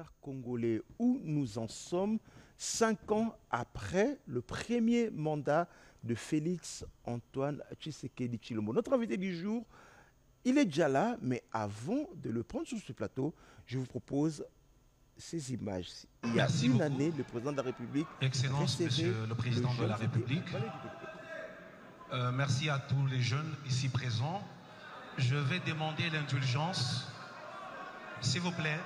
chers Congolais, où nous en sommes 5 ans après le premier mandat de Félix Antoine Tshisekedi Tshilombo. Notre invité du jour, il est déjà là, mais avant de le prendre sur ce plateau, je vous propose ces images. Il y a une année, le président de la République, Excellence, Monsieur le Président de la République, merci à tous les jeunes ici présents. Je vais demander l'indulgence, s'il vous plaît.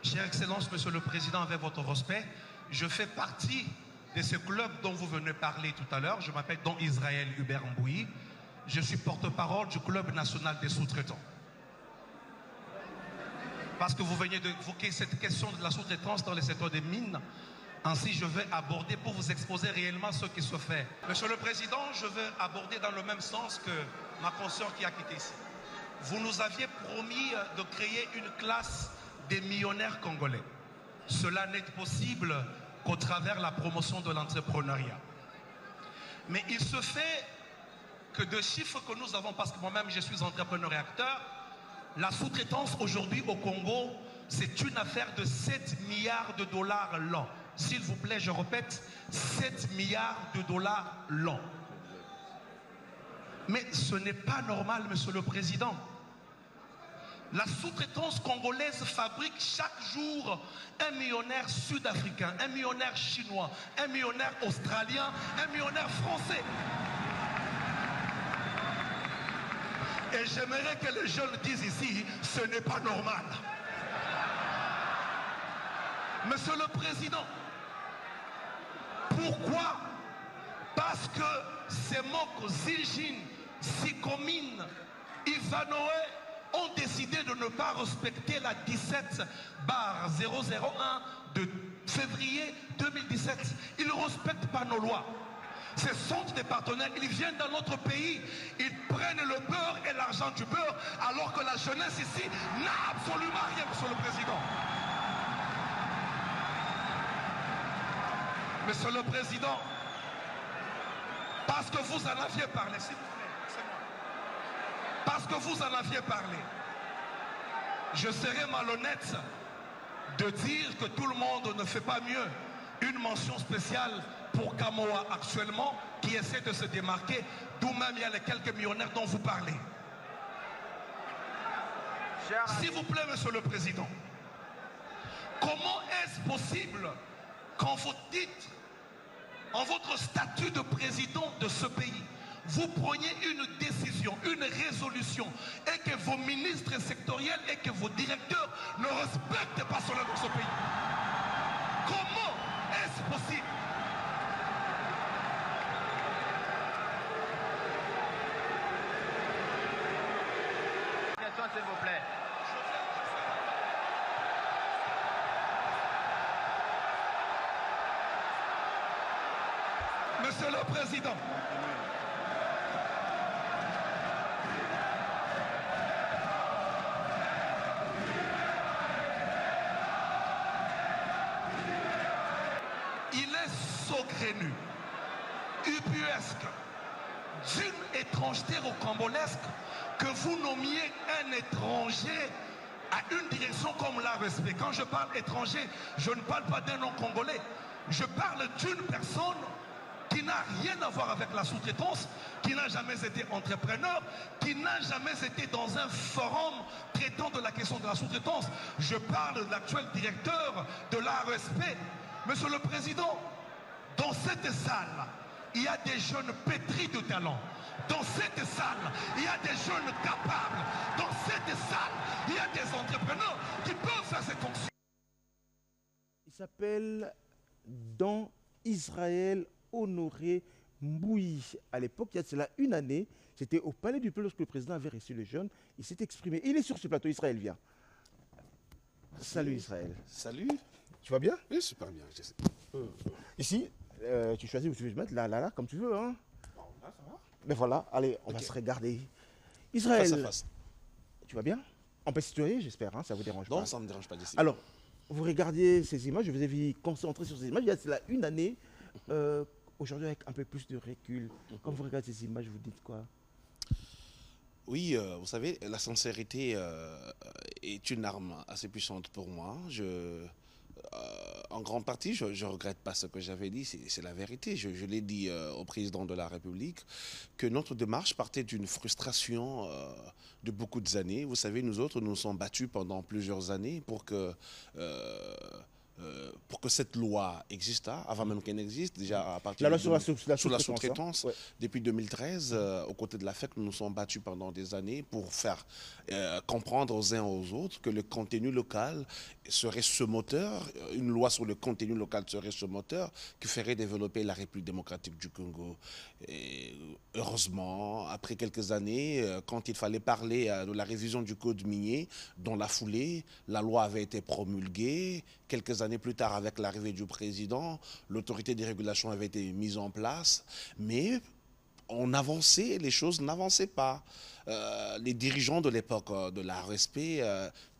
Chère Excellence, Monsieur le Président, avec votre respect, je fais partie de ce club dont vous venez parler tout à l'heure. Je m'appelle Don Israël Hubert Mbouyi. Je suis porte-parole du Club national des sous-traitants. Parce que vous venez d'évoquer cette question de la sous-traitance dans le secteur des mines. Ainsi, je vais aborder pour vous exposer réellement ce qui se fait. Monsieur le Président, je vais aborder dans le même sens que ma consoeur qui a quitté ici. Vous nous aviez promis de créer une classe des millionnaires congolais. Cela n'est possible qu'au travers la promotion de l'entrepreneuriat. Mais il se fait que de chiffres que nous avons, parce que moi-même je suis entrepreneur et acteur, la sous-traitance aujourd'hui au Congo, c'est une affaire de 7 milliards de dollars l'an. S'il vous plaît, je répète, 7 milliards de dollars l'an. Mais ce n'est pas normal, Monsieur le Président. La sous-traitance congolaise fabrique chaque jour un millionnaire sud-africain, un millionnaire chinois, un millionnaire australien, un millionnaire français. Et j'aimerais que les jeunes disent ici, ce n'est pas normal. Monsieur le Président, pourquoi? Parce que ces Moko, Zijin, Sikomine, Ivanoé ont décidé de ne pas respecter la 17/001 de février 2017. Ils ne respectent pas nos lois. Ce sont des partenaires, ils viennent dans notre pays, ils prennent le beurre et l'argent du beurre, alors que la jeunesse ici n'a absolument rien, Monsieur le Président. Monsieur le Président, parce que vous en aviez parlé, s'il vous plaît, c'est moi. Parce que vous en aviez parlé, je serais malhonnête de dire que tout le monde ne fait pas mieux. Une mention spéciale pour Kamoa actuellement, qui essaie de se démarquer, d'où même il y a les quelques millionnaires dont vous parlez. S'il vous plaît, Monsieur le Président, comment est-ce possible qu'en votre titre, en votre statut de président de ce pays, vous preniez une décision, une résolution, et que vos ministres sectoriels et que vos directeurs ne respectent pas cela dans ce pays? Comment est-ce possible? S'il vous plaît. Monsieur le Président, il est saugrenu, ubuesque, d'une étrangeté rocambolesque que vous nommiez un étranger à une direction comme l'ARSP. Quand je parle étranger, je ne parle pas d'un nom congolais. Je parle d'une personne qui n'a rien à voir avec la sous-traitance, qui n'a jamais été entrepreneur, qui n'a jamais été dans un forum traitant de la question de la sous-traitance. Je parle de l'actuel directeur de l'ARSP. Monsieur le Président, dans cette salle, il y a des jeunes pétris de talent. Dans cette salle, il y a des jeunes capables. Dans cette salle, il y a des entrepreneurs qui peuvent faire cette fonction. Il s'appelle Don Israël Honoré Mbouyi. À l'époque, il y a cela une année, c'était au Palais du Peuple lorsque le président avait reçu les jeunes. Il s'est exprimé. Il est sur ce plateau. Israël, viens. Salut Israël. Salut. Tu vas bien? Oui, super bien. Je sais. Ici, tu choisis où tu veux te mettre, là, comme tu veux. Hein? Bon, là, ça va. Mais voilà, allez, on va se regarder. Israël, Face à face. tu vas bien? On peut se tutoyer, j'espère, hein, ça vous dérange pas? Non, ça ne me dérange pas d'ici. Alors, vous regardiez ces images, je vous ai concentré sur ces images, il y a cela une année, aujourd'hui avec un peu plus de recul. Quand vous regardez ces images, vous dites quoi? Oui, vous savez, la sincérité est une arme assez puissante pour moi. En grande partie, je ne regrette pas ce que j'avais dit, c'est la vérité. Je l'ai dit au président de la République, que notre démarche partait d'une frustration de beaucoup d'années. Vous savez, nous autres, nous nous sommes battus pendant plusieurs années pour que cette loi exista, avant même qu'elle existe, déjà à partir La loi de sur la sur la sous-traitance. sous-traitance. Ouais. Depuis 2013, aux côtés de la FEC, nous nous sommes battus pendant des années pour faire comprendre aux uns aux autres que le contenu local serait ce moteur, une loi sur le contenu local serait ce moteur qui ferait développer la République démocratique du Congo. Et heureusement, après quelques années, quand il fallait parler de la révision du code minier, dans la foulée, la loi avait été promulguée. Quelques années plus tard, avec l'arrivée du président, l'autorité de régulation avait été mise en place, mais on avançait, les choses n'avançaient pas. Les dirigeants de l'époque de la RSP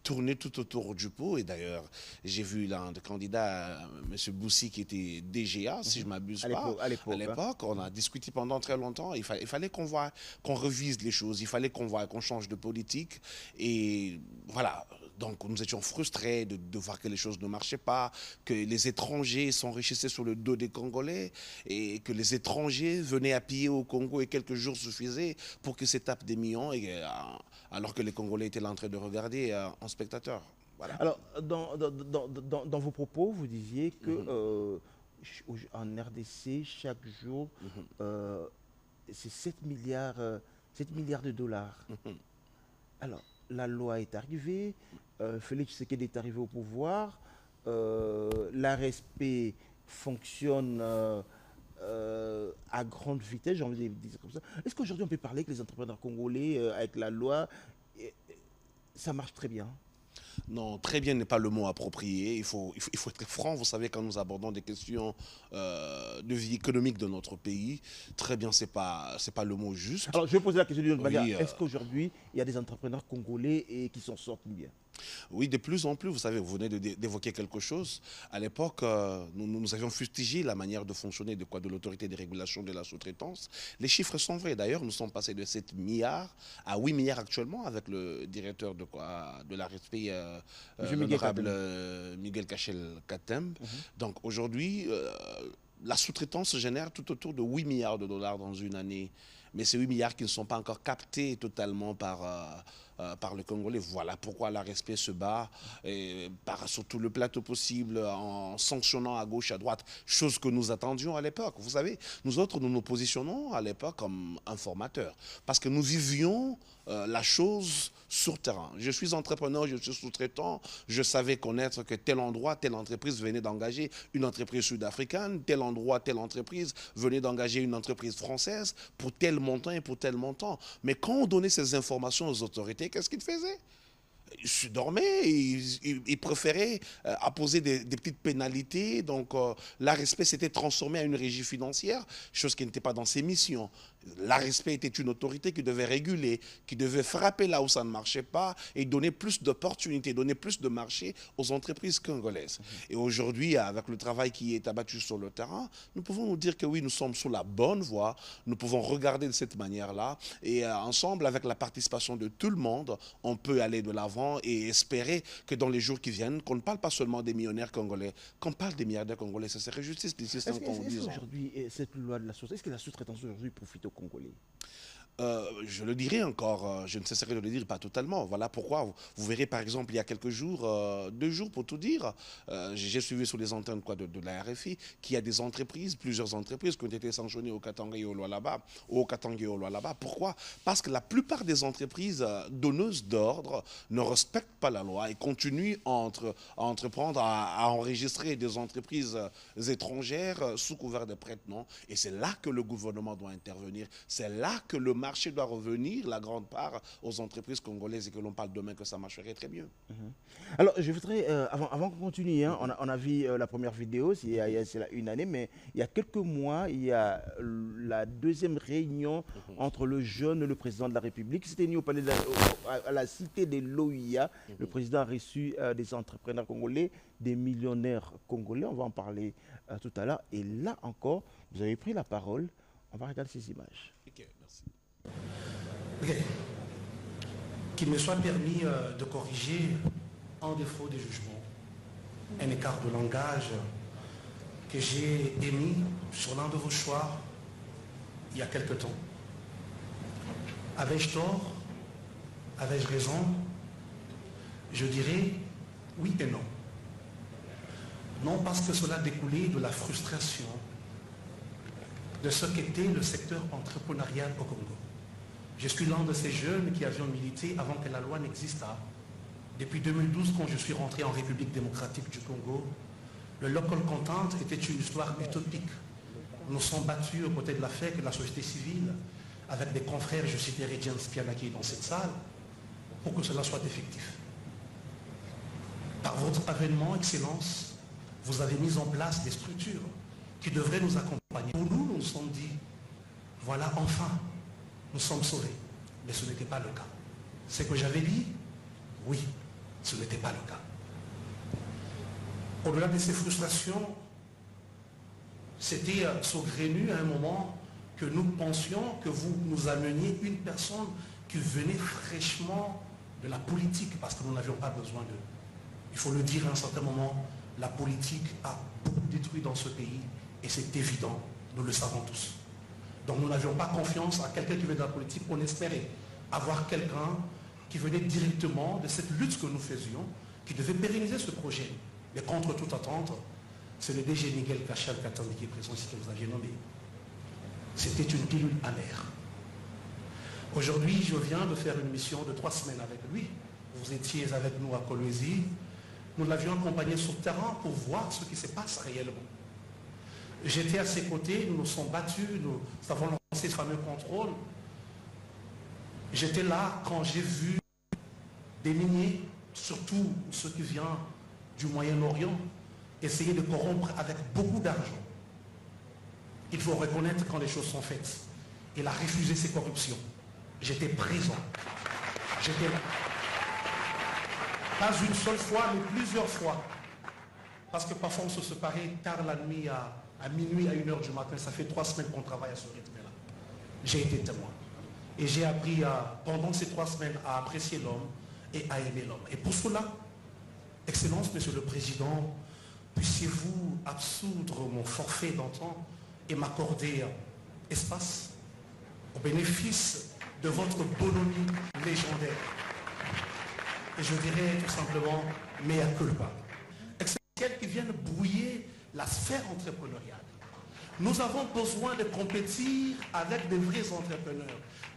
tournaient tout autour du pot. Et d'ailleurs, j'ai vu l'un des candidats, M. Boussi, qui était DGA, si je ne m'abuse pas. À l'époque, On a discuté pendant très longtemps. Il fallait qu'on voit, qu'on revise les choses. Il fallait qu'on voit, qu'on change de politique. Et voilà. Donc nous étions frustrés de voir que les choses ne marchaient pas, que les étrangers s'enrichissaient sur le dos des Congolais et que les étrangers venaient à piller au Congo et quelques jours suffisaient pour qu'ils se tapent des millions alors que les Congolais étaient là en train de regarder en spectateur. Voilà. Alors, dans vos propos, vous disiez que en RDC, chaque jour, c'est 7 milliards de dollars. Alors, la loi est arrivée, Félix Tshisekedi est arrivé au pouvoir, l'ARSP fonctionne à grande vitesse, j'ai envie de dire comme ça. Est-ce qu'aujourd'hui on peut parler que les entrepreneurs congolais, avec la loi, ça marche très bien? Non, très bien n'est pas le mot approprié. Il faut être franc. Vous savez, quand nous abordons des questions de vie économique de notre pays, très bien, c'est pas le mot juste. Alors, je vais poser la question d'une autre manière. Oui, Est-ce qu'aujourd'hui, il y a des entrepreneurs congolais et qui s'en sortent bien? Oui, de plus en plus, vous savez, vous venez d'évoquer quelque chose. À l'époque, nous avions fustigé la manière de fonctionner de l'autorité de régulation de la sous-traitance. Les chiffres sont vrais. D'ailleurs, nous sommes passés de 7 milliards à 8 milliards actuellement avec le directeur de la RSP, l'honorable Miguel Cachel-Katem. Donc aujourd'hui, la sous-traitance génère tout autour de 8 milliards de dollars dans une année. Mais ces 8 milliards qui ne sont pas encore captés totalement par le Congolais. Voilà pourquoi la respect se bat sur tout le plateau possible en sanctionnant à gauche, à droite, chose que nous attendions à l'époque. Vous savez, nous autres, nous nous positionnons à l'époque comme informateurs parce que nous vivions la chose sur terrain. Je suis entrepreneur, je suis sous-traitant, je savais connaître que tel endroit, telle entreprise venait d'engager une entreprise sud-africaine, tel endroit, telle entreprise venait d'engager une entreprise française pour tel montant et pour tel montant. Mais quand on donnait ces informations aux autorités, qu'est-ce qu'ils faisaient? Ils dormaient, ils préféraient apposer des petites pénalités. Donc, l'ARSP s'était transformé en une régie financière, chose qui n'était pas dans ses missions. L'ARSP était une autorité qui devait réguler, qui devait frapper là où ça ne marchait pas et donner plus d'opportunités, donner plus de marché aux entreprises congolaises. Et aujourd'hui, avec le travail qui est abattu sur le terrain, nous pouvons nous dire que oui, nous sommes sur la bonne voie. Nous pouvons regarder de cette manière-là. Et ensemble, avec la participation de tout le monde, on peut aller de l'avant et espérer que dans les jours qui viennent, qu'on ne parle pas seulement des millionnaires congolais, qu'on parle des milliardaires congolais. Ça serait justice d'ici 5 ans ou 10 ans. Aujourd'hui, cette loi de la sous-traitance, est-ce que la sous-traitance aujourd'hui profite aux Congolais? Je le dirai encore, je ne cesserai de le dire, pas totalement. Voilà pourquoi vous verrez par exemple il y a quelques jours, 2 jours pour tout dire, j'ai suivi sur les antennes de la RFI qu'il y a des entreprises, plusieurs entreprises qui ont été sanctionnées au Katanga et au Lualaba. Pourquoi? Parce que la plupart des entreprises donneuses d'ordre ne respectent pas la loi et continuent à entreprendre, à enregistrer des entreprises étrangères sous couvert de prête-nom. Et c'est là que le gouvernement doit intervenir. C'est là que le marché doit revenir, la grande part, aux entreprises congolaises et que l'on parle demain que ça marcherait très bien. Alors, je voudrais, avant qu'on continue, hein, on a vu la première vidéo, c'est une année, mais il y a quelques mois, il y a la deuxième réunion entre le jeune et le président de la République. C'était au palais à la cité de l'OIA. Le président a reçu des entrepreneurs congolais, des millionnaires congolais. On va en parler tout à l'heure. Et là encore, vous avez pris la parole. On va regarder ces images. Ok, merci. Ok. qu'il me soit permis de corriger, en défaut des jugements, un écart de langage que j'ai émis sur l'un de vos choix il y a quelque temps. Avais-je tort? Avais-je raison? Je dirais oui et non. Non parce que cela découlait de la frustration de ce qu'était le secteur entrepreneurial au Congo. Je suis l'un de ces jeunes qui avions milité avant que la loi n'existât. Depuis 2012, quand je suis rentré en République démocratique du Congo, le local content était une histoire utopique. Nous nous sommes battus aux côtés de la FEC, de la société civile, avec des confrères, je citerai James Pianaki dans cette salle, pour que cela soit effectif. Par votre avènement, Excellence, vous avez mis en place des structures qui devraient nous accompagner. Pour nous, nous nous sommes dit, voilà, enfin, nous sommes sauvés. Mais ce n'était pas le cas. Ce que j'avais dit, oui, ce n'était pas le cas. Au-delà de ces frustrations, c'était saugrenu à un moment que nous pensions que vous nous ameniez une personne qui venait fraîchement de la politique, parce que nous n'avions pas besoin d'eux. Il faut le dire à un certain moment, la politique a beaucoup détruit dans ce pays, et c'est évident, nous le savons tous. Donc nous n'avions pas confiance à quelqu'un qui venait de la politique, on espérait avoir quelqu'un qui venait directement de cette lutte que nous faisions, qui devait pérenniser ce projet. Mais contre toute attente, c'est le DG Miguel Cachal Katandi qui est présent ici, que vous aviez nommé. C'était une pilule amère. Aujourd'hui, je viens de faire une mission de 3 semaines avec lui. Vous étiez avec nous à Kolwezi. Nous l'avions accompagné sur le terrain pour voir ce qui se passe réellement. J'étais à ses côtés, nous nous sommes battus, nous avons lancé ce fameux contrôle. J'étais là quand j'ai vu des miniers, surtout ceux qui viennent du Moyen-Orient, essayer de corrompre avec beaucoup d'argent. Il faut reconnaître quand les choses sont faites. Il a refusé ces corruptions. J'étais présent. J'étais là. Pas une seule fois, mais plusieurs fois. Parce que parfois on se séparait tard la nuit, à minuit, à 1h du matin. Ça fait 3 semaines qu'on travaille à ce rythme-là. J'ai été témoin. Et j'ai appris pendant ces 3 semaines à apprécier l'homme et à aimer l'homme. Et pour cela, Excellence, Monsieur le Président, puissiez-vous absoudre mon forfait d'antan et m'accorder espace au bénéfice de votre bonhomie légendaire. Et je dirais tout simplement, mea culpa. Excellence qui viennent brouiller la sphère entrepreneuriale. Nous avons besoin de compétir avec des vrais entrepreneurs.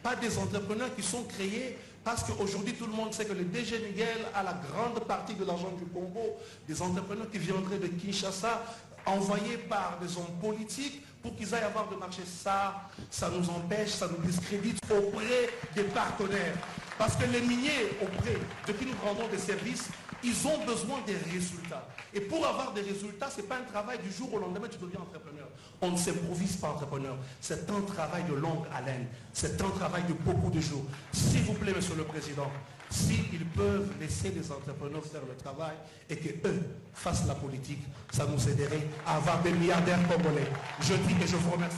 Pas des entrepreneurs qui sont créés parce qu'aujourd'hui tout le monde sait que le DG Miguel a la grande partie de l'argent du Congo. Des entrepreneurs qui viendraient de Kinshasa, envoyés par des hommes politiques pour qu'ils aillent avoir de marché. Ça nous empêche, ça nous discrédite auprès des partenaires. Parce que les miniers, auprès de qui nous rendons des services, ils ont besoin des résultats. Et pour avoir des résultats, ce n'est pas un travail du jour au lendemain, tu deviens entrepreneur. On ne s'improvise pas entrepreneur. C'est un travail de longue haleine. C'est un travail de beaucoup de jours. S'il vous plaît, Monsieur le Président, s'ils peuvent laisser les entrepreneurs faire le travail et qu'eux fassent la politique, ça nous aiderait à avoir des milliardaires congolais. Je dis et je vous remercie.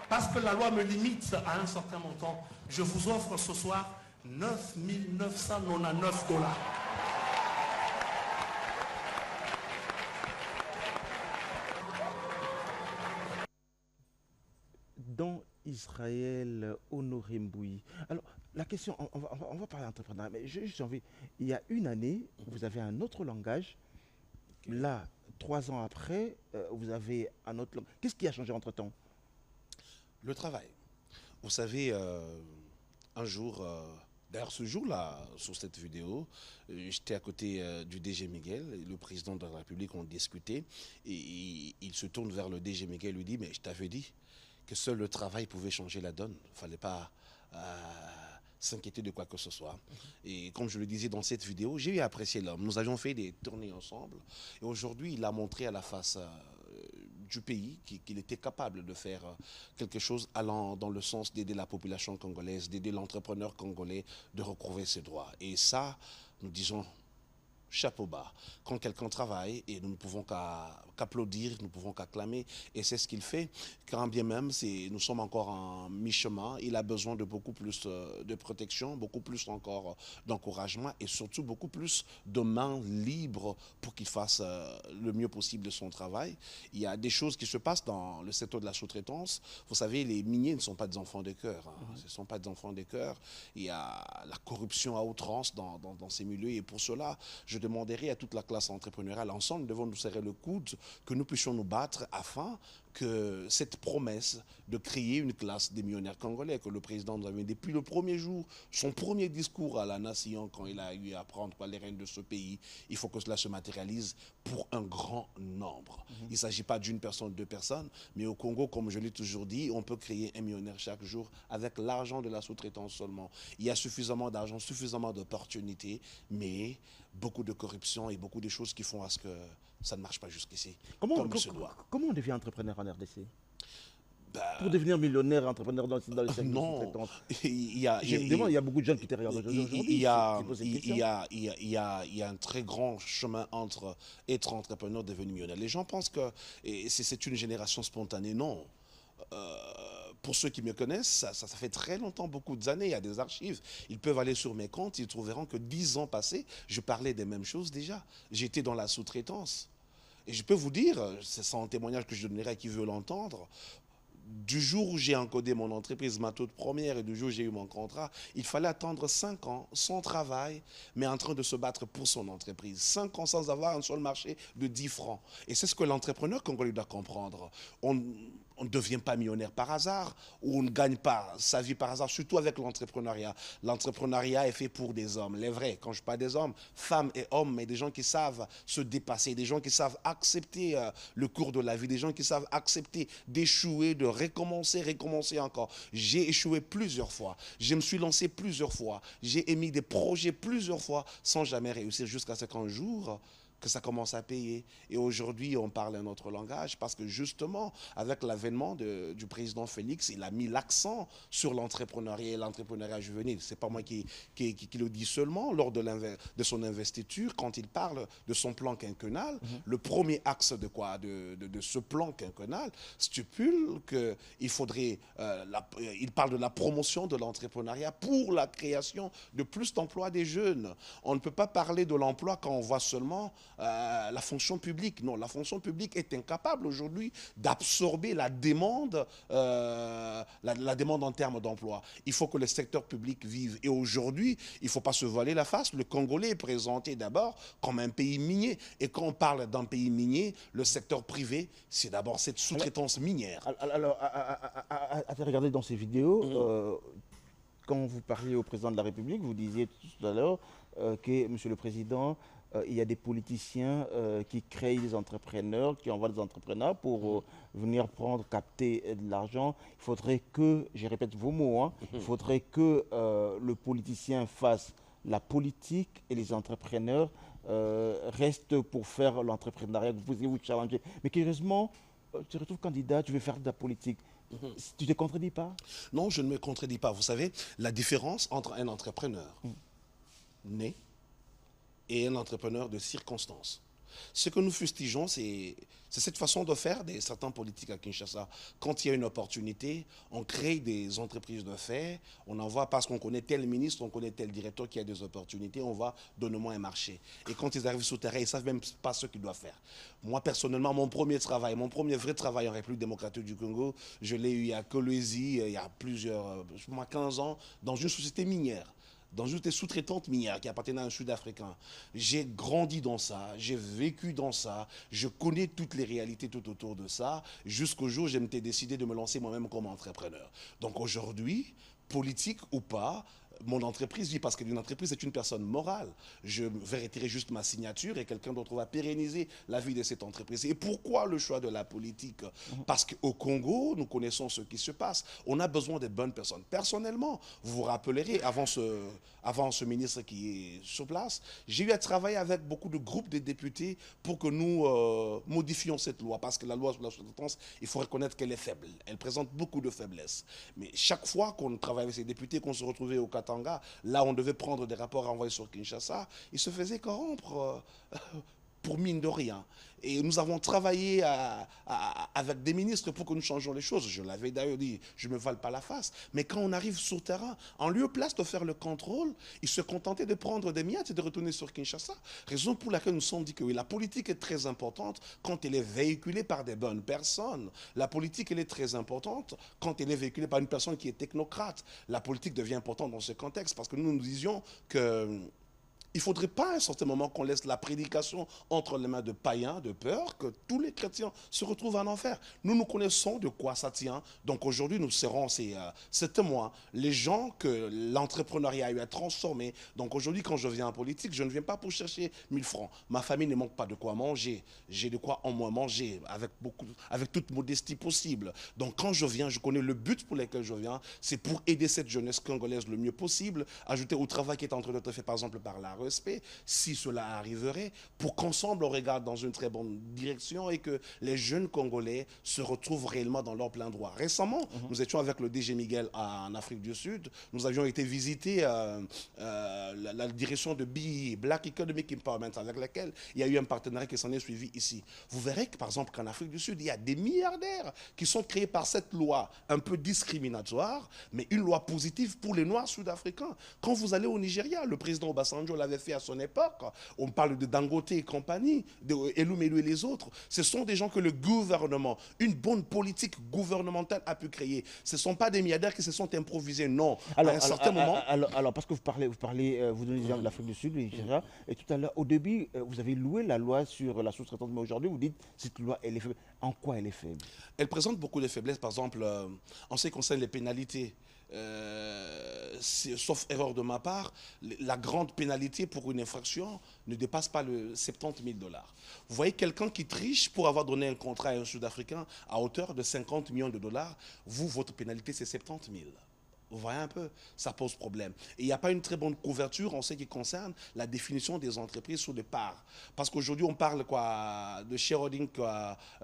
Parce que la loi me limite à un certain montant, je vous offre ce soir 9 999 $. Dans Israël, Honoré Mbouyi. Alors, la question, on va parler d'entrepreneuriat, mais j'ai juste envie, il y a une année, vous avez un autre langage. Là, 3 ans après, vous avez un autre langage. Qu'est-ce qui a changé entre-temps? Le travail. Vous savez, un jour, d'ailleurs ce jour-là, sur cette vidéo, j'étais à côté du DG Miguel, et le président de la République, on discutait, et il se tourne vers le DG Miguel et lui dit, mais je t'avais dit que seul le travail pouvait changer la donne. Il ne fallait pas s'inquiéter de quoi que ce soit. Et comme je le disais dans cette vidéo, j'ai eu apprécié l'homme. Nous avions fait des tournées ensemble. Et aujourd'hui, il a montré à la face du pays qu'il était capable de faire quelque chose allant dans le sens d'aider la population congolaise, d'aider l'entrepreneur congolais de recouvrer ses droits. Et ça, nous disons chapeau bas. Quand quelqu'un travaille, et nous ne pouvons qu'à qu'applaudir, nous pouvons qu'acclamer. Et c'est ce qu'il fait. Quand bien même, nous sommes encore en mi-chemin, il a besoin de beaucoup plus de protection, beaucoup plus encore d'encouragement et surtout beaucoup plus de mains libres pour qu'il fasse le mieux possible de son travail. Il y a des choses qui se passent dans le secteur de la sous-traitance. Vous savez, les miniers ne sont pas des enfants de cœur. Ce ne sont pas des enfants de cœur. Il y a la corruption à outrance dans ces milieux. Et pour cela, je demanderai à toute la classe entrepreneuriale, ensemble, nous devons nous serrer le coude, que nous puissions nous battre afin que cette promesse de créer une classe des millionnaires congolais que le président nous avait depuis le premier jour, son premier discours à la nation quand il a eu à prendre les rênes de ce pays, il faut que cela se matérialise pour un grand nombre. Il ne s'agit pas d'une personne, deux personnes, mais au Congo, comme je l'ai toujours dit, on peut créer un millionnaire chaque jour avec l'argent de la sous-traitance seulement. Il y a suffisamment d'argent, suffisamment d'opportunités, mais beaucoup de corruption et beaucoup de choses qui font à ce que ça ne marche pas jusqu'ici. Comment on devient entrepreneur en RDC? Pour devenir millionnaire, entrepreneur dans le secteur de sous-traitance. Il y a beaucoup de gens qui te regardent aujourd'hui. Il y a un très grand chemin entre être entrepreneur et devenir millionnaire. Les gens pensent que c'est une génération spontanée. Non. Pour ceux qui me connaissent, ça fait très longtemps, beaucoup d'années, il y a des archives. Ils peuvent aller sur mes comptes, ils trouveront que 10 ans passés, je parlais des mêmes choses déjà. J'étais dans la sous-traitance. Et je peux vous dire, c'est sans témoignage que je donnerai à qui veut l'entendre, du jour où j'ai encodé mon entreprise, ma toute première, et du jour où j'ai eu mon contrat, il fallait attendre 5 ans, sans travail, mais en train de se battre pour son entreprise. 5 ans sans avoir un seul marché de 10 francs. Et c'est ce que l'entrepreneur congolais doit comprendre. On ne devient pas millionnaire par hasard, ou on ne gagne pas sa vie par hasard, surtout avec l'entrepreneuriat. L'entrepreneuriat est fait pour des hommes, les vrais. Quand je parle des hommes, femmes et hommes, mais des gens qui savent se dépasser, des gens qui savent accepter le cours de la vie, des gens qui savent accepter d'échouer, de recommencer encore. J'ai échoué plusieurs fois, je me suis lancé plusieurs fois, j'ai émis des projets plusieurs fois sans jamais réussir jusqu'à ce qu'un jour, que ça commence à payer. Et aujourd'hui, on parle un autre langage parce que justement, avec l'avènement du président Félix, il a mis l'accent sur l'entrepreneuriat et l'entrepreneuriat juvénile. Ce n'est pas moi qui le dis seulement. Lors de son investiture, quand il parle de son plan quinquennal, le premier axe de ce plan quinquennal stipule qu'il faudrait... il parle de la promotion de l'entrepreneuriat pour la création de plus d'emplois des jeunes. On ne peut pas parler de l'emploi quand on voit seulement la fonction publique. Non, la fonction publique est incapable aujourd'hui d'absorber la demande, la demande en termes d'emploi. Il faut que le secteur public vive. Et aujourd'hui, il ne faut pas se voiler la face. Le Congolais est présenté d'abord comme un pays minier. Et quand on parle d'un pays minier, le secteur privé, c'est d'abord cette sous-traitance minière. Alors, à te regarder dans ces vidéos, quand vous parliez au président de la République, vous disiez tout à l'heure que, Monsieur le Président, il y a des politiciens qui créent des entrepreneurs, qui envoient des entrepreneurs pour venir capter de l'argent. Il faudrait que, je répète vos mots, hein, il faudrait que le politicien fasse la politique et les entrepreneurs restent pour faire l'entrepreneuriat, vous challenger. Mais curieusement, tu te retrouves candidat, tu veux faire de la politique. Tu ne te contredis pas? Non, je ne me contredis pas. Vous savez, la différence entre un entrepreneur né et un entrepreneur de circonstance. Ce que nous fustigeons, c'est cette façon de faire de certains politiques à Kinshasa. Quand il y a une opportunité, on crée des entreprises de fait, on envoie parce qu'on connaît tel ministre, on connaît tel directeur qui a des opportunités, on va donner-moi un marché. Et quand ils arrivent sur le terrain, ils ne savent même pas ce qu'ils doivent faire. Moi, personnellement, mon premier vrai travail en République démocratique du Congo, je l'ai eu à Kolwezi, il y a 15 ans, dans une société minière. Dans une sous-traitante minière qui appartenait à un Sud-Africain. J'ai grandi dans ça, j'ai vécu dans ça, je connais toutes les réalités tout autour de ça, jusqu'au jour où j'ai décidé de me lancer moi-même comme entrepreneur. Donc aujourd'hui, politique ou pas, mon entreprise vit parce qu'une entreprise est une personne morale. Je vais retirer juste ma signature et quelqu'un d'autre va pérenniser la vie de cette entreprise. Et pourquoi le choix de la politique? Parce qu'au Congo, nous connaissons ce qui se passe. On a besoin de bonnes personnes. Personnellement, vous vous rappellerez, avant ce ministre qui est sur place, j'ai eu à travailler avec beaucoup de groupes de députés pour que nous modifions cette loi. Parce que la loi sur la sous-traitance, il faut reconnaître qu'elle est faible. Elle présente beaucoup de faiblesses. Mais chaque fois qu'on travaille avec ces députés, qu'on se retrouvait au Katanga, là on devait prendre des rapports envoyés sur Kinshasa, ils se faisaient corrompre pour mine de rien. Et nous avons travaillé avec des ministres pour que nous changions les choses. Je l'avais d'ailleurs dit, je ne me vale pas la face. Mais quand on arrive sur le terrain, en lieu et place de faire le contrôle, ils se contentaient de prendre des miettes et de retourner sur Kinshasa. Raison pour laquelle nous sommes dit que oui, la politique est très importante quand elle est véhiculée par des bonnes personnes. La politique, elle est très importante quand elle est véhiculée par une personne qui est technocrate. La politique devient importante dans ce contexte parce que nous nous disions que il ne faudrait pas à un certain moment qu'on laisse la prédication entre les mains de païens, de peur que tous les chrétiens se retrouvent en enfer. Nous connaissons de quoi ça tient. Donc aujourd'hui, nous serons ces témoins, les gens que l'entrepreneuriat a eu à transformer. Donc aujourd'hui, quand je viens en politique, je ne viens pas pour chercher 1000 francs. Ma famille ne manque pas de quoi manger. J'ai de quoi en moins manger, avec toute modestie possible. Donc quand je viens, je connais le but pour lequel je viens. C'est pour aider cette jeunesse congolaise le mieux possible, ajouter au travail qui est en train d'être fait, par exemple, par la respect, si cela arriverait, pour qu'ensemble on regarde dans une très bonne direction et que les jeunes Congolais se retrouvent réellement dans leur plein droit. Récemment, nous étions avec le DG Miguel en Afrique du Sud, nous avions été visiter la direction de BEE, Black Economic Empowerment, avec laquelle il y a eu un partenariat qui s'en est suivi ici. Vous verrez que, par exemple, qu'en Afrique du Sud, il y a des milliardaires qui sont créés par cette loi un peu discriminatoire, mais une loi positive pour les Noirs sud-africains. Quand vous allez au Nigeria, le président Obasanjo l'avait fait à son époque. On parle de Dangote et compagnie, de Elumelu et les autres. Ce sont des gens que le gouvernement, une bonne politique gouvernementale a pu créer. Ce ne sont pas des milliardaires qui se sont improvisés, non. Alors, à un certain moment... Alors, parce que vous donnez l'exemple de l'Afrique du Sud, etc. Et tout à l'heure, au début, vous avez loué la loi sur la sous-traitance, mais aujourd'hui, vous dites que cette loi, elle est faible. En quoi elle est faible? Elle présente beaucoup de faiblesses, par exemple, en ce qui concerne les pénalités. Sauf erreur de ma part, la grande pénalité pour une infraction ne dépasse pas le 70 000 $. Vous voyez quelqu'un qui triche pour avoir donné un contrat à un Sud-Africain à hauteur de 50 millions de dollars, votre pénalité c'est 70 000. Vous voyez un peu, ça pose problème. Et il n'y a pas une très bonne couverture en ce qui concerne la définition des entreprises sous les parts. Parce qu'aujourd'hui, on parle de shareholding,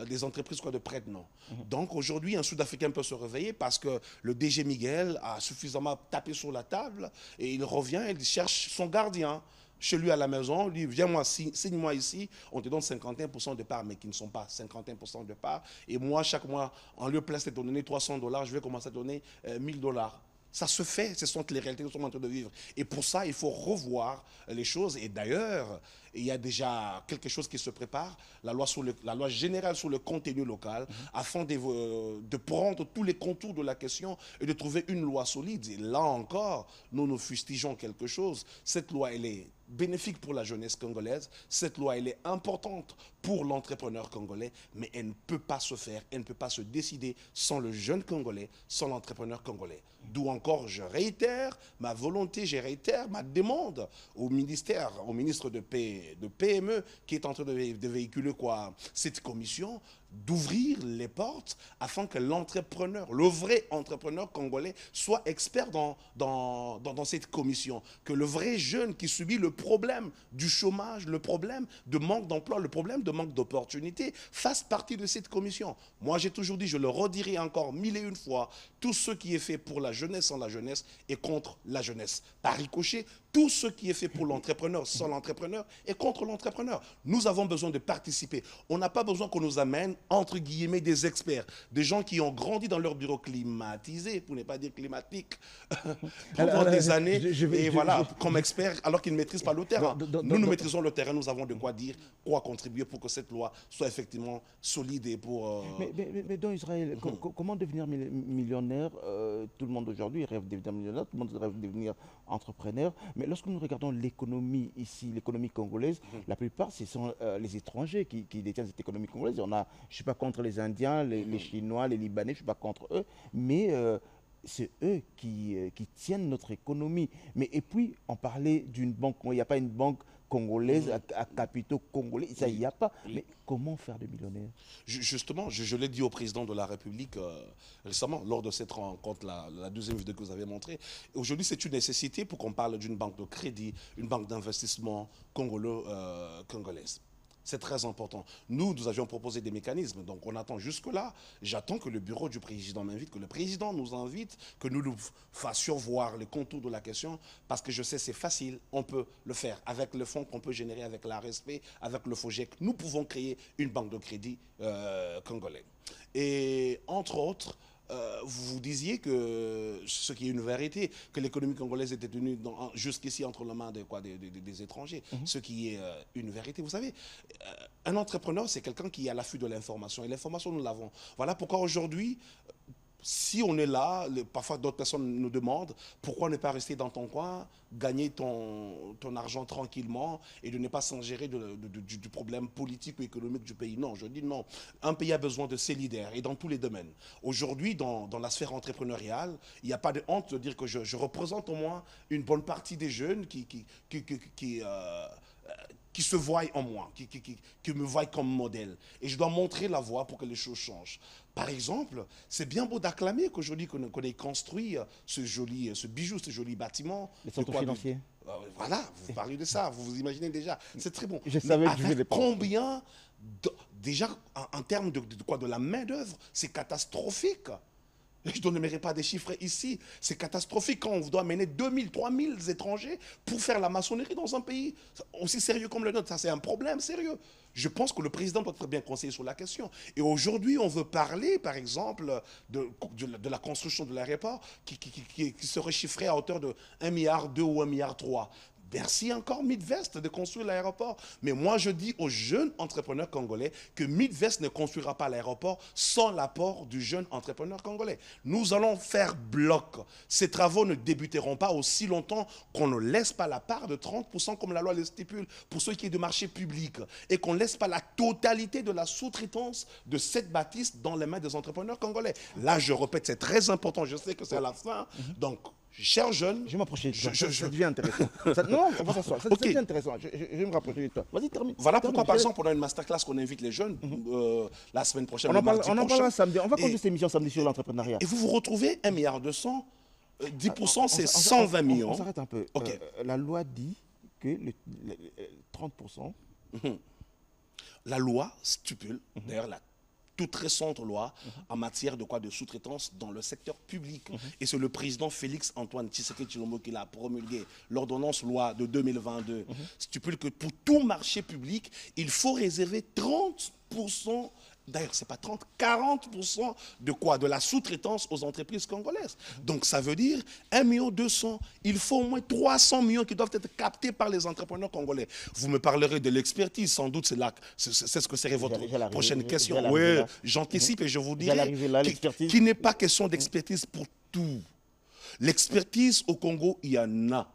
des entreprises de prête-nom. Donc aujourd'hui, un Sud-Africain peut se réveiller parce que le DG Miguel a suffisamment tapé sur la table et il revient, il cherche son gardien. Chez lui à la maison, lui, viens-moi, signe-moi ici, on te donne 51% de parts, mais qui ne sont pas 51% de parts. Et moi, chaque mois, en lieu de place de te donner 300 $, je vais commencer à te donner 1000 $. Ça se fait, ce sont les réalités que nous sommes en train de vivre. Et pour ça, il faut revoir les choses. Et d'ailleurs, il y a déjà quelque chose qui se prépare, la loi générale sur le contenu local, afin de prendre tous les contours de la question et de trouver une loi solide. Et là encore, nous fustigeons quelque chose. Cette loi, elle est bénéfique pour la jeunesse congolaise. Cette loi, elle est importante pour l'entrepreneur congolais, mais elle ne peut pas se faire, elle ne peut pas se décider sans le jeune Congolais, sans l'entrepreneur congolais. D'où encore, je réitère ma volonté, je réitère ma demande au ministère, au ministre de PME, qui est en train de véhiculer cette commission, d'ouvrir les portes afin que l'entrepreneur, le vrai entrepreneur congolais, soit expert dans cette commission. Que le vrai jeune qui subit le problème du chômage, le problème de manque d'emploi, le problème de manque d'opportunités, fasse partie de cette commission. Moi, j'ai toujours dit, je le redirai encore 1001 fois, tout ce qui est fait pour la jeunesse sans la jeunesse est contre la jeunesse. Par ricochet, tout ce qui est fait pour l'entrepreneur sans l'entrepreneur est contre l'entrepreneur. Nous avons besoin de participer. On n'a pas besoin qu'on nous amène, entre guillemets, des experts, des gens qui ont grandi dans leur bureau climatisé, pour ne pas dire climatique, pendant des années, comme experts, alors qu'ils ne maîtrisent pas le terrain. Nous maîtrisons le terrain, nous avons de quoi dire, quoi contribuer pour que cette loi soit effectivement solide et pour... Mais dans Israël, comment devenir millionnaire? Tout le monde aujourd'hui rêve de devenir millionnaire, tout le monde rêve de devenir entrepreneur, mais lorsque nous regardons l'économie ici, l'économie congolaise, la plupart, ce sont les étrangers qui détiennent cette économie congolaise. Je ne suis pas contre les Indiens, les Chinois, les Libanais, je ne suis pas contre eux, mais c'est eux qui tiennent notre économie. Et puis, on parlait d'une banque, il n'y a pas une banque congolaise à capitaux congolais, ça, il n'y a pas. Mais comment faire des millionnaires? Justement, je l'ai dit au président de la République récemment, lors de cette rencontre, la deuxième vidéo que vous avez montrée. Aujourd'hui, c'est une nécessité pour qu'on parle d'une banque de crédit, une banque d'investissement congolaise. C'est très important. Nous avions proposé des mécanismes, donc on attend jusque-là. J'attends que le bureau du président m'invite, que le président nous invite, que nous nous fassions voir les contours de la question, parce que je sais c'est facile, on peut le faire. Avec le fonds qu'on peut générer avec l'ARSP, avec le FOGEC, nous pouvons créer une banque de crédit congolais. Et entre autres, vous disiez que, ce qui est une vérité, que l'économie congolaise était tenue jusqu'ici entre les mains des étrangers, ce qui est une vérité. Vous savez, un entrepreneur, c'est quelqu'un qui est à l'affût de l'information, et l'information, nous l'avons. Voilà pourquoi aujourd'hui, si on est là, parfois d'autres personnes nous demandent pourquoi ne pas rester dans ton coin, gagner ton argent tranquillement et de ne pas s'ingérer du problème politique ou économique du pays. Non, je dis non. Un pays a besoin de ses leaders et dans tous les domaines. Aujourd'hui, dans la sphère entrepreneuriale, il n'y a pas de honte de dire que je représente au moins une bonne partie des jeunes qui se voient en moi, qui me voient comme modèle. Et je dois montrer la voie pour que les choses changent. Par exemple, c'est bien beau d'acclamer qu'aujourd'hui qu'on ait construit ce bijou, ce joli bâtiment. Les centres financiers. Voilà, vous parlez de ça, vous vous imaginez déjà. C'est très bon. Je savais que je avec vais combien, déjà en termes de la main-d'œuvre, c'est catastrophique. Je ne donnerai pas des chiffres ici. C'est catastrophique quand on doit mener 2000, 3000 étrangers pour faire la maçonnerie dans un pays aussi sérieux comme le nôtre. Ça, c'est un problème sérieux. Je pense que le président doit être bien conseillé sur la question. Et aujourd'hui, on veut parler, par exemple, de la construction de l'aéroport qui serait chiffrée à hauteur de 1,2 milliard ou 1,3 milliard. Merci encore Midvest de construire l'aéroport. Mais moi, je dis aux jeunes entrepreneurs congolais que Midvest ne construira pas l'aéroport sans l'apport du jeune entrepreneur congolais. Nous allons faire bloc. Ces travaux ne débuteront pas aussi longtemps qu'on ne laisse pas la part de 30% comme la loi le stipule pour ceux qui est de marché public et qu'on ne laisse pas la totalité de la sous-traitance de cette bâtisse dans les mains des entrepreneurs congolais. Là, je répète, c'est très important. Je sais que c'est à la fin. Donc, chers jeunes, je vais m'approcher de toi. Ça devient intéressant. Non, on va s'asseoir. Ça devient intéressant. Je vais me rapprocher de toi. Vas-y, termine. Voilà pourquoi, par exemple, on a une masterclass qu'on invite les jeunes la semaine prochaine. On en parlera samedi. On va conduire cette émission samedi sur l'entrepreneuriat. Et vous retrouvez 1,2 milliard. 10%, c'est 120 millions. On s'arrête un peu. La loi dit que 30%. La loi stipule, d'ailleurs, la toute récente loi en matière de sous-traitance dans le secteur public. Et c'est le président Félix Antoine Tshisekedi Tshilombo qui l'a promulgué. L'ordonnance loi de 2022 stipule que pour tout marché public, il faut réserver 30%. D'ailleurs, ce n'est pas 30, 40% de la sous-traitance aux entreprises congolaises. Donc, ça veut dire 1,2 million. Il faut au moins 300 millions qui doivent être captés par les entrepreneurs congolais. Vous me parlerez de l'expertise, sans doute, c'est ce que serait votre prochaine question. Oui, j'anticipe et je vous dirai qu'il n'est pas question d'expertise pour tout. L'expertise au Congo, il y en a.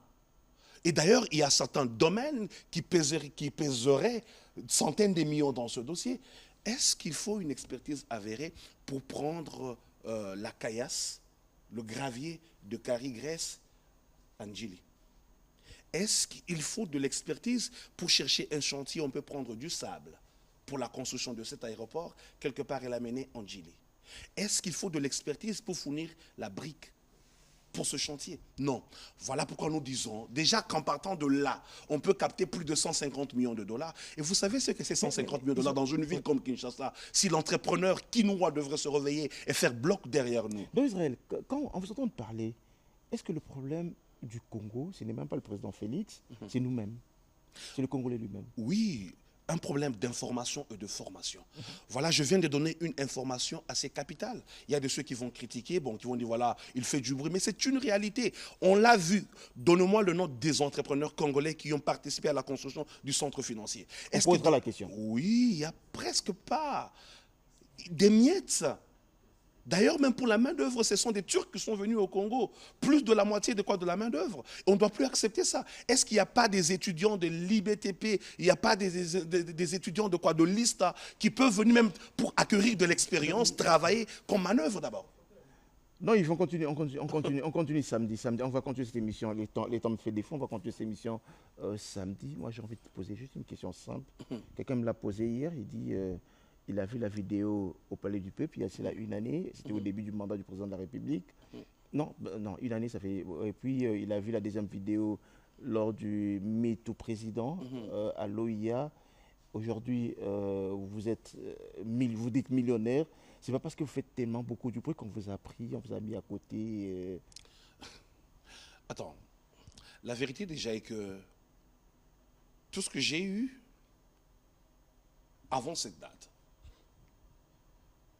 Et d'ailleurs, il y a certains domaines qui pèseraient centaines de millions dans ce dossier. Est-ce qu'il faut une expertise avérée pour prendre la caillasse, le gravier de Carrie-Grèce Angeli? Est-ce qu'il faut de l'expertise pour chercher un chantier? On peut prendre du sable pour la construction de cet aéroport, quelque part et l'amener en Angeli. Est-ce qu'il faut de l'expertise pour fournir la brique pour ce chantier? Non. Voilà pourquoi nous disons, déjà qu'en partant de là, on peut capter plus de 150 millions de dollars. Et vous savez ce que c'est 150 millions de dollars dans une ville comme Kinshasa, si l'entrepreneur quinois devrait se réveiller et faire bloc derrière nous? Dans Israël, quand on vous entend parler, est-ce que le problème du Congo, ce n'est même pas le président Félix, c'est nous-mêmes, c'est le Congolais lui-même? Oui. Un problème d'information et de formation. Voilà, je viens de donner une information assez capitale. Il y a de ceux qui vont critiquer, qui vont dire, voilà, il fait du bruit, mais c'est une réalité. On l'a vu. Donnez-moi le nom des entrepreneurs congolais qui ont participé à la construction du centre financier. On posera la question. Oui, il n'y a presque pas. Des miettes. D'ailleurs, même pour la main-d'œuvre, ce sont des Turcs qui sont venus au Congo. Plus de la moitié de la main-d'œuvre. On ne doit plus accepter ça. Est-ce qu'il n'y a pas des étudiants de l'IBTP, il n'y a pas des étudiants de l'ISTA qui peuvent venir même pour acquérir de l'expérience, travailler comme manœuvre d'abord? Non, ils vont continuer, on continue samedi. On va continuer cette émission, les temps me fait défaut, on va continuer cette émission samedi. Moi, j'ai envie de te poser juste une question simple. Quelqu'un me l'a posée hier, il dit... il a vu la vidéo au Palais du Peuple, il y a cela une année, c'était au début du mandat du président de la République. Non, une année, ça fait... Et puis, il a vu la deuxième vidéo lors du meet au président à l'OIA. aujourd'hui, vous dites millionnaire, c'est pas parce que vous faites tellement beaucoup du bruit qu'on vous a pris, on vous a mis à côté. Attends, la vérité déjà est que tout ce que j'ai eu avant cette date,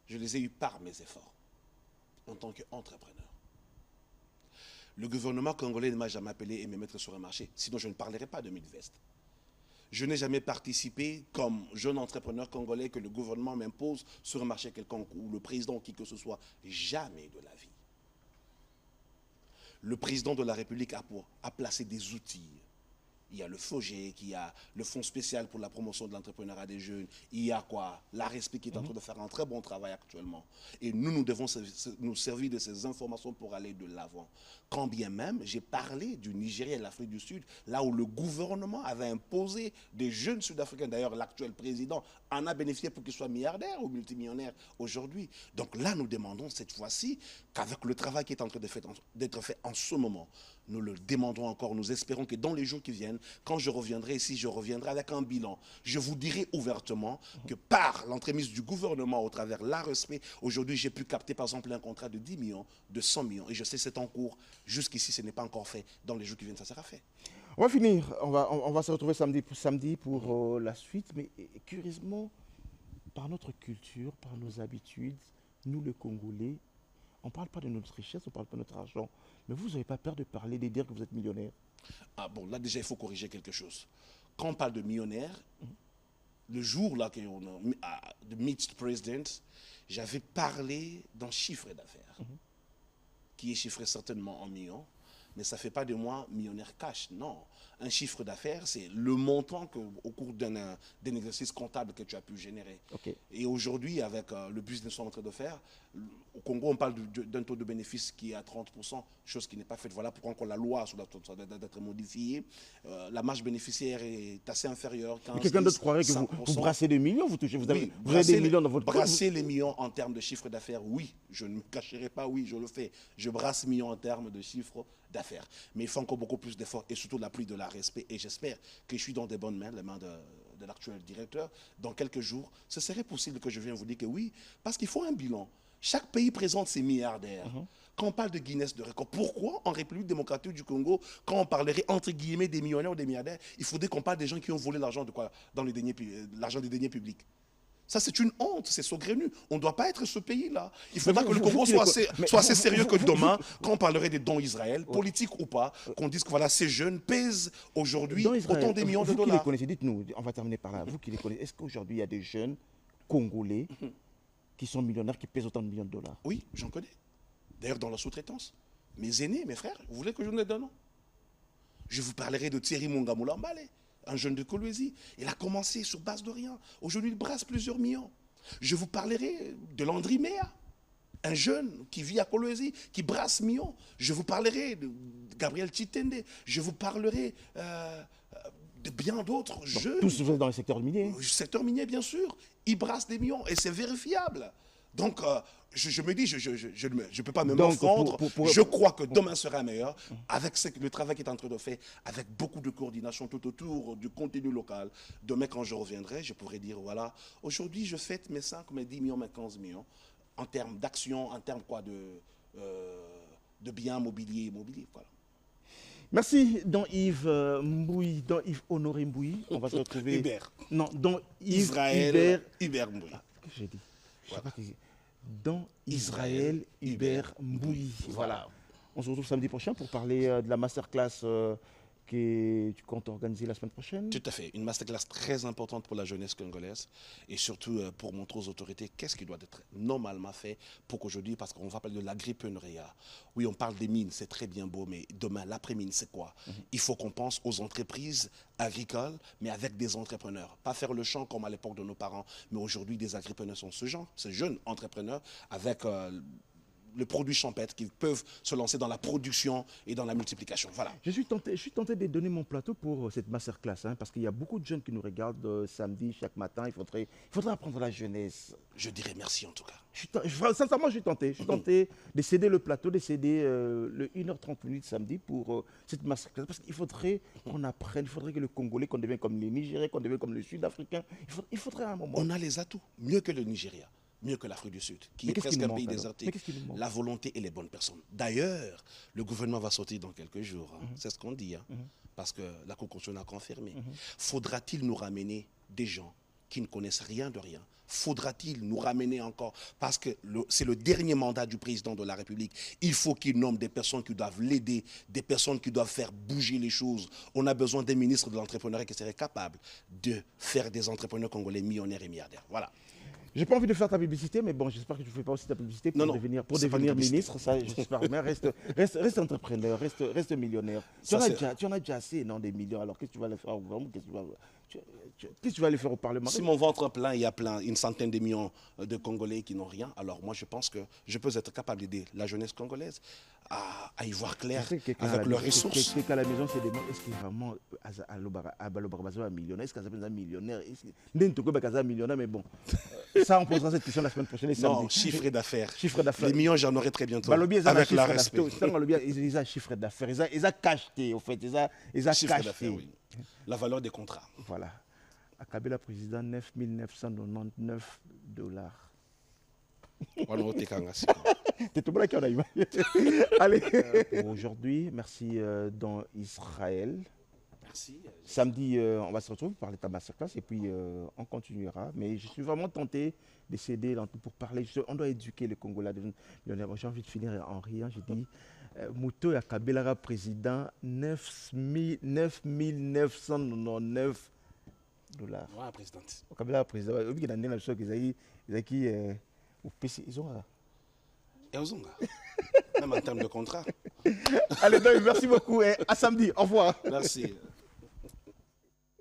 je les ai eus par mes efforts en tant qu'entrepreneur. Le gouvernement congolais ne m'a jamais appelé et me mettre sur un marché, sinon je ne parlerai pas de Midvest. Je n'ai jamais participé comme jeune entrepreneur congolais que le gouvernement m'impose sur un marché quelconque ou le président ou qui que ce soit. Jamais de la vie. Le président de la République a placé des outils. Il y a le FOGE, il y a le Fonds spécial pour la promotion de l'entrepreneuriat des jeunes. Il y a quoi? L'ARESP qui est en train de faire un très bon travail actuellement. Et nous devons nous servir de ces informations pour aller de l'avant. Quand bien même, j'ai parlé du Nigeria et de l'Afrique du Sud, là où le gouvernement avait imposé des jeunes Sud-Africains, d'ailleurs l'actuel président en a bénéficié pour qu'il soit milliardaire ou multimillionnaire aujourd'hui. Donc là, nous demandons cette fois-ci qu'avec le travail qui est en train d'être fait en ce moment, nous le demandons encore, nous espérons que dans les jours qui viennent, quand je reviendrai ici, je reviendrai avec un bilan. Je vous dirai ouvertement que par l'entremise du gouvernement au travers l'ARESP, aujourd'hui j'ai pu capter par exemple un contrat de 10 millions, de 100 millions. Et je sais c'est en cours. Jusqu'ici, ce n'est pas encore fait. Dans les jours qui viennent, ça sera fait. On va finir, on va se retrouver samedi pour la suite. Mais curieusement, par notre culture, par nos habitudes, nous les Congolais, on ne parle pas de notre richesse, on ne parle pas de notre argent. Mais vous n'avez pas peur de parler, de dire que vous êtes millionnaire? Ah bon, là déjà, il faut corriger quelque chose. Quand on parle de millionnaire, le jour là qu'on a de Meet the President, j'avais parlé d'un chiffre d'affaires qui est chiffré certainement en millions, mais ça ne fait pas de moi millionnaire cash, non. Un chiffre d'affaires, c'est le montant au cours d'un exercice comptable que tu as pu générer. Okay. Et aujourd'hui, avec le business qu'on est en train de faire, au Congo, on parle d'un taux de bénéfice qui est à 30%, chose qui n'est pas faite. Voilà pourquoi la loi doit d'être modifiée. La marge bénéficiaire est assez inférieure. Quelqu'un d'autre croirait que vous brassez des millions, vous avez des millions dans votre compte. Brasser les millions en termes de chiffre d'affaires, oui. Je ne me cacherai pas, oui, je le fais. Je brasse millions en termes de chiffre d'affaires. Mais il faut encore beaucoup plus d'efforts et surtout l'appui de la respect. Et j'espère que je suis dans des bonnes mains, les mains de l'actuel directeur. Dans quelques jours, ce serait possible que je vienne vous dire que oui, parce qu'il faut un bilan. Chaque pays présente ses milliardaires. Quand on parle de Guinness de record, pourquoi en République démocratique du Congo, quand on parlerait entre guillemets des millionnaires ou des milliardaires, il faudrait qu'on parle des gens qui ont volé l'argent de quoi, dans l'argent des deniers publics? Ça, c'est une honte, c'est saugrenu. On ne doit pas être ce pays-là. Il faudra que le Congo soit assez sérieux que demain, quand on parlerait des dons Israël, politiques ou pas, qu'on dise que voilà, ces jeunes pèsent aujourd'hui autant des millions de dollars. Vous qui les connaissez, dites-nous, on va terminer par là. Vous qui les connaissez, est-ce qu'aujourd'hui, il y a des jeunes Congolais qui sont millionnaires, qui pèsent autant de millions de dollars? Oui, j'en connais. D'ailleurs, dans la sous-traitance. Mes aînés, mes frères, vous voulez que je vous donne un nom? Je vous parlerai de Thierry Mongamula Mbale, un jeune de Kolwezi. Il a commencé sur base de rien. Aujourd'hui, il brasse plusieurs millions. Je vous parlerai de Landry Mea, un jeune qui vit à Kolwezi, qui brasse millions. Je vous parlerai de Gabriel Chitende. Je vous parlerai de bien d'autres jeunes. Tous dans le secteur minier. Secteur minier, bien sûr. Ils brassent des millions et c'est vérifiable. Donc, je me dis, je ne peux pas me morfondre. Je crois que demain sera meilleur avec le travail qui est en train de faire, avec beaucoup de coordination tout autour du contenu local. Demain, quand je reviendrai, je pourrai dire, voilà, aujourd'hui, je fête mes 5, mes 10 millions, mes 15 millions, en termes d'action, en termes quoi, de biens mobiliers, immobiliers. Voilà. Merci, Don Yves Mbouy, Don Yves Honoré Mbouy. On va se retrouver. Hubert. Non, Don Yves Israël Hubert Mbouy. Qu'est-ce que j'ai dit? Dans Israël, Hubert Mbouy. Voilà. On se retrouve samedi prochain pour parler de la masterclass que tu comptes organiser la semaine prochaine. Tout à fait. Une masterclass très importante pour la jeunesse congolaise et surtout pour montrer aux autorités qu'est-ce qui doit être normalement fait pour qu'aujourd'hui, parce qu'on va parler de l'agripreneuriat. Oui, on parle des mines, c'est très bien beau, mais demain, l'après-mine, c'est quoi? Il faut qu'on pense aux entreprises agricoles, mais avec des entrepreneurs. Pas faire le champ comme à l'époque de nos parents, mais aujourd'hui, des agripreneurs sont ce genre, ces jeunes entrepreneurs avec les produits champêtres, qui peuvent se lancer dans la production et dans la multiplication. Voilà. Je suis tenté de donner mon plateau pour cette masterclass, hein, parce qu'il y a beaucoup de jeunes qui nous regardent samedi, chaque matin. Il faudrait apprendre la jeunesse. Je dirais merci en tout cas. Sincèrement, je suis tenté de céder le plateau, de céder le 1h30 samedi pour cette masterclass. Parce qu'il faudrait qu'on apprenne, il faudrait que le Congolais, qu'on devienne comme les Nigériens, qu'on devienne comme le Sud-Africain. Il faudrait un moment. On a les atouts, mieux que le Nigeria, mieux que l'Afrique du Sud, qui est presque un pays désertique. La volonté et les bonnes personnes. D'ailleurs, le gouvernement va sortir dans quelques jours. Hein. C'est ce qu'on dit, hein, parce que la Cour constitutionnelle a confirmé. Faudra-t-il nous ramener des gens qui ne connaissent rien de rien? Faudra-t-il nous ramener encore? Parce que c'est le dernier mandat du président de la République. Il faut qu'il nomme des personnes qui doivent l'aider, des personnes qui doivent faire bouger les choses. On a besoin d'un ministre de l'entrepreneuriat qui serait capable de faire des entrepreneurs congolais millionnaires et milliardaires. Voilà. J'ai pas envie de faire ta publicité, mais bon, j'espère que tu ne fais pas aussi ta publicité pour devenir ministre. Ça, j'espère. Mais reste entrepreneur, reste millionnaire. Tu en as déjà assez, non, des millions. Alors, qu'est-ce que tu vas aller faire au gouvernement? Qu'est-ce que tu vas aller faire au Parlement? Si mon ventre est plein, il y a une centaine de millions de Congolais qui n'ont rien, alors moi je pense que je peux être capable d'aider la jeunesse congolaise à y voir clair avec leurs ressources. Qu'à la maison, c'est des gens, est-ce qu'il est vraiment un millionnaire? Est-ce qu'il est un millionnaire? Un millionnaire, mais bon, ça on posera cette question la semaine prochaine. Non, chiffre d'affaires. Les millions, j'en aurai très bientôt. Avec la respect. Ils ont un chiffre d'affaires, ils ont cacheté, au fait, ils ont cacheté. Oui. La valeur des contrats. Voilà. À Kabila président, 9 999 $. Allez, pour aujourd'hui, merci dans Israël. Merci. Samedi, on va se retrouver pour parler de ta masterclass et puis on continuera. Mais je suis vraiment tenté de céder pour parler. On doit éduquer les Congolais. J'ai envie de finir en riant. J'ai dit, Mouto et Kabila président, 9 999 $. Ouais, présidente. Kabila président, ils ont même en termes de contrat. Allez, donc, merci beaucoup et à samedi. Au revoir. Merci.